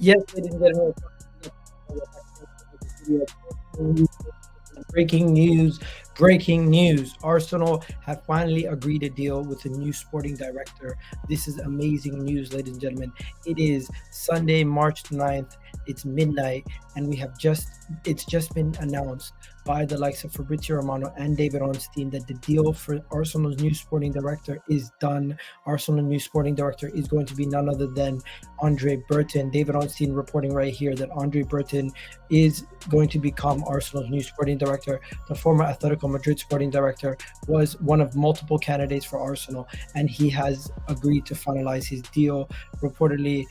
Yes, ladies and gentlemen, breaking news, breaking news. Arsenal have finally agreed a deal with a new sporting director. This is amazing news, ladies and gentlemen. It is Sunday, March 9th. It's midnight, and it's just been announced by the likes of Fabrizio Romano and David Ornstein that the deal for Arsenal's new sporting director is done. Arsenal's new sporting director is going to be none other than Andre Burton. David Ornstein reporting right here that Andre Burton is going to become Arsenal's new sporting director. The former Atletico Madrid sporting director was one of multiple candidates for Arsenal, and he has agreed to finalize his deal. Reportedly,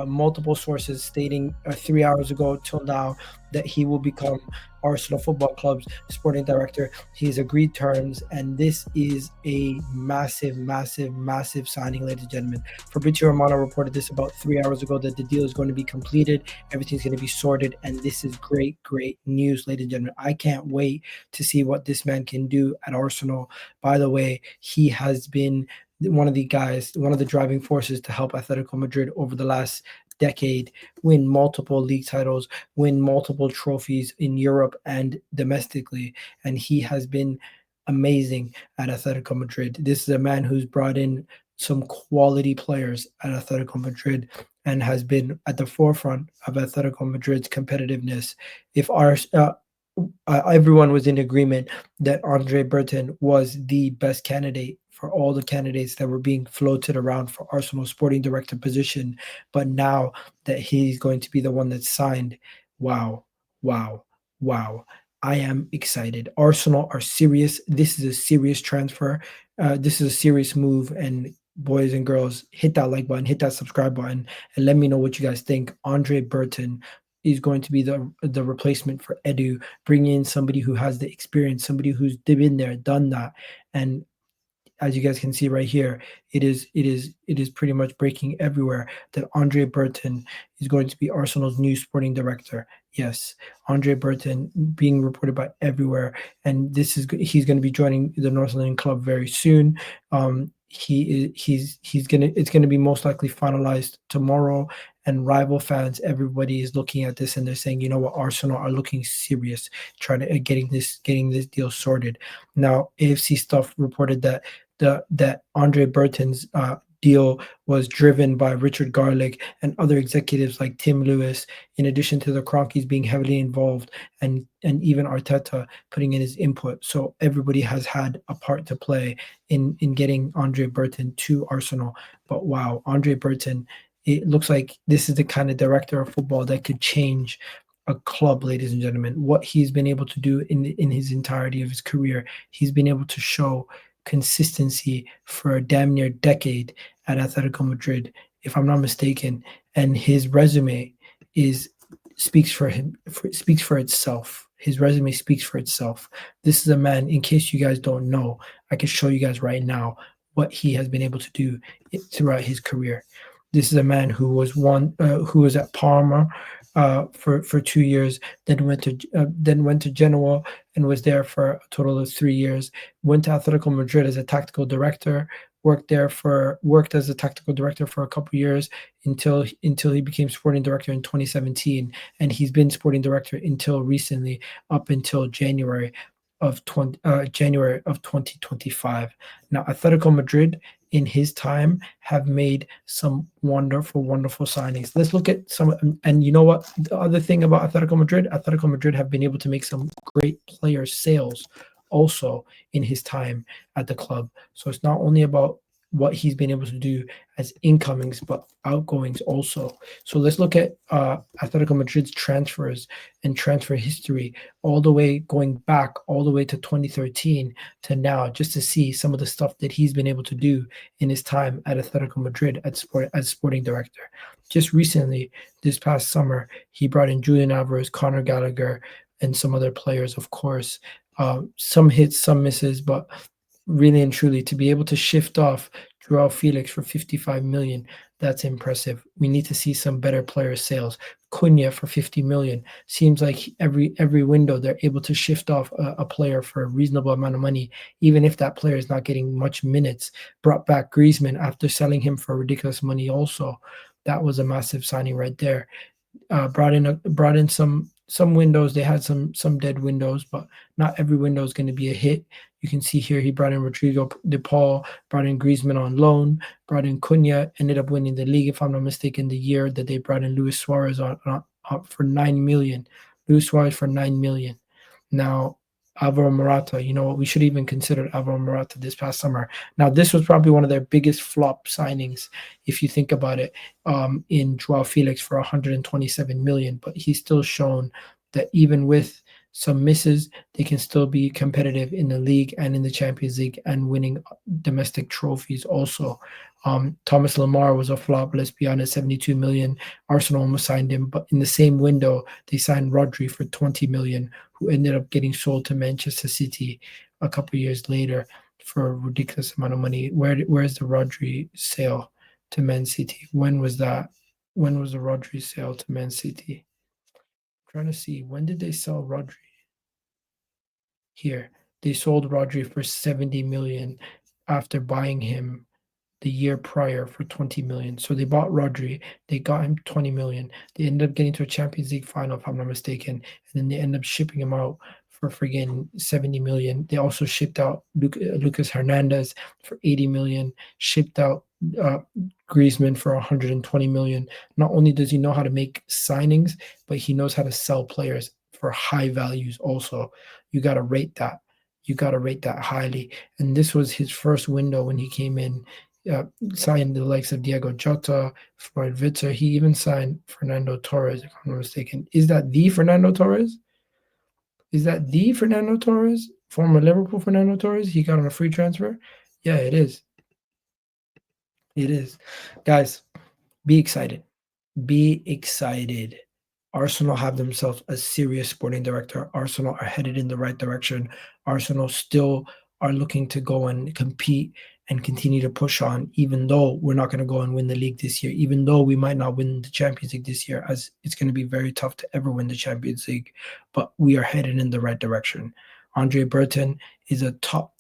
multiple sources stating 3 hours ago till now that he will become Arsenal Football Club's sporting director. He's agreed terms, and this is a massive, massive, massive signing, ladies and gentlemen. Fabrizio Romano reported this about 3 hours ago that the deal is going to be completed, everything's going to be sorted, and this is great, great news, ladies and gentlemen. I can't wait to see what this man can do at Arsenal. By the way, he has been one of the guys, one of the driving forces to help Atletico Madrid over the last decade win multiple league titles, win multiple trophies in Europe and domestically. And he has been amazing at Atletico Madrid. This is a man who's brought in some quality players at Atletico Madrid and has been at the forefront of Atletico Madrid's competitiveness. If our everyone was in agreement that Andre Burton was the best candidate for all the candidates that were being floated around for Arsenal sporting director position. But now that he's going to be the one that's signed, wow, wow, wow. I am excited. Arsenal are serious. This is a serious transfer. This is a serious move. And boys and girls, hit that like button, hit that subscribe button, and let me know what you guys think. Andre Burton is going to be the replacement for Edu, bring in somebody who has the experience, somebody who's been there, done that. And as you guys can see right here, it is pretty much breaking everywhere that Andre Burton is going to be Arsenal's new sporting director. Yes, Andre Burton being reported by everywhere, and he's going to be joining the North London club very soon. He's gonna it's gonna be most likely finalized tomorrow, and rival fans, everybody is looking at this and they're saying, you know what, Arsenal are looking serious, trying to getting this deal sorted. Now, AFC stuff reported that Andre Burton's deal was driven by Richard Garlick and other executives like Tim Lewis, in addition to the Cronkies being heavily involved, and even Arteta putting in his input. So everybody has had a part to play in getting Andre Burton to Arsenal. But wow, Andre Burton, it looks like this is the kind of director of football that could change a club, ladies and gentlemen. What he's been able to do in his entirety of his career, he's been able to show consistency for a damn near decade at Atletico Madrid, if I'm not mistaken. And his resume is speaks for him speaks for itself. His resume speaks for itself. This is a man, in case you guys don't know, I can show you guys right now what he has been able to do throughout his career. This is a man who was at Parma for 2 years, then went to Genoa and was there for a total of 3 years. Went to Atletico Madrid as a tactical director. Worked as a tactical director for a couple of years until he became sporting director in 2017, and he's been sporting director until recently, up until January of 2025. Now, Atletico Madrid in his time have made some wonderful, wonderful signings. Let's look at some, and you know what? The other thing about Atletico Madrid have been able to make some great player sales also in his time at the club. So it's not only about what he's been able to do as incomings, but outgoings also. So let's look at Atletico Madrid's transfers and transfer history, all the way going back all the way to 2013 to now, just to see some of the stuff that he's been able to do in his time at Atletico Madrid as sporting director. Just recently, this past summer, he brought in Julian Alvarez, Conor Gallagher, and some other players, of course. Some hits, some misses, but really and truly, to be able to shift off Joao Felix for 55 million, that's impressive. We need to see some better player sales. Cunha for 50 million. Seems like every window they're able to shift off a player for a reasonable amount of money, even if that player is not getting much minutes. Brought back Griezmann after selling him for ridiculous money also. That was a massive signing right there. Brought in some windows. They had some dead windows, but not every window is going to be a hit. You can see here he brought in Rodrigo De Paul, brought in Griezmann on loan, brought in Cunha, ended up winning the league if I'm not mistaken. The year that they brought in Luis Suarez on for 9 million, Luis Suarez for 9 million. Now Alvaro Morata, you know what? We should even consider Alvaro Morata this past summer. Now this was probably one of their biggest flop signings if you think about it, in Joao Felix for 127 million, but he's still shown that even with some misses, they can still be competitive in the league and in the Champions League and winning domestic trophies also. Thomas Lemar was a flop, let's be honest, 72 million. Arsenal almost signed him, but in the same window, they signed Rodri for 20 million, who ended up getting sold to Manchester City a couple years later for a ridiculous amount of money. Where's the Rodri sale to Man City? When was that? When was the Rodri sale to Man City? I'm trying to see, when did they sell Rodri? Here, they sold Rodri for 70 million after buying him the year prior for 20 million. So they bought Rodri, they got him 20 million. They ended up getting to a Champions League final, if I'm not mistaken, and then they end up shipping him out for friggin' 70 million. They also shipped out Lucas Hernandez for 80 million, shipped out uh, Griezmann for 120 million. Not only does he know how to make signings, but he knows how to sell players for high values also. You got to rate that. You got to rate that highly. And this was his first window when he came in. Signed the likes of Diego Jota, Floyd Vitzer. He even signed Fernando Torres, if I'm not mistaken. Is that the Fernando Torres? Is that the Fernando Torres? Former Liverpool Fernando Torres? He got on a free transfer? Yeah, it is. It is. Guys, be excited. Be excited. Arsenal have themselves a serious sporting director. Arsenal are headed in the right direction. Arsenal still are looking to go and compete and continue to push on, even though we're not going to go and win the league this year, even though we might not win the Champions League this year, as it's going to be very tough to ever win the Champions League. But we are headed in the right direction. Andre Burton is a top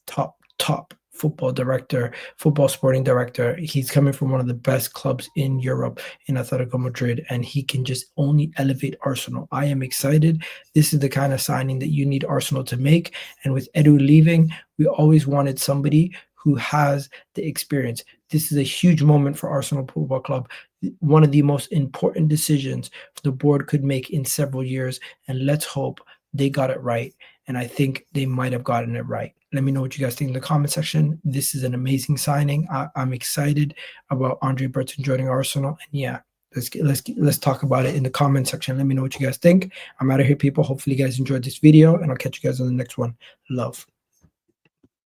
football director, football sporting director. He's coming from one of the best clubs in Europe, in Atletico Madrid, and he can just only elevate Arsenal. I am excited. This is the kind of signing that you need Arsenal to make. And with Edu leaving, we always wanted somebody who has the experience. This is a huge moment for Arsenal Football Club. One of the most important decisions the board could make in several years. And let's hope they got it right. And I think they might have gotten it right. Let me know what you guys think in the comment section. This is an amazing signing. I'm excited about Andre Burton joining Arsenal. And yeah, let's talk about it in the comment section. Let me know what you guys think. I'm out of here, people. Hopefully you guys enjoyed this video, and I'll catch you guys on the next one. Love.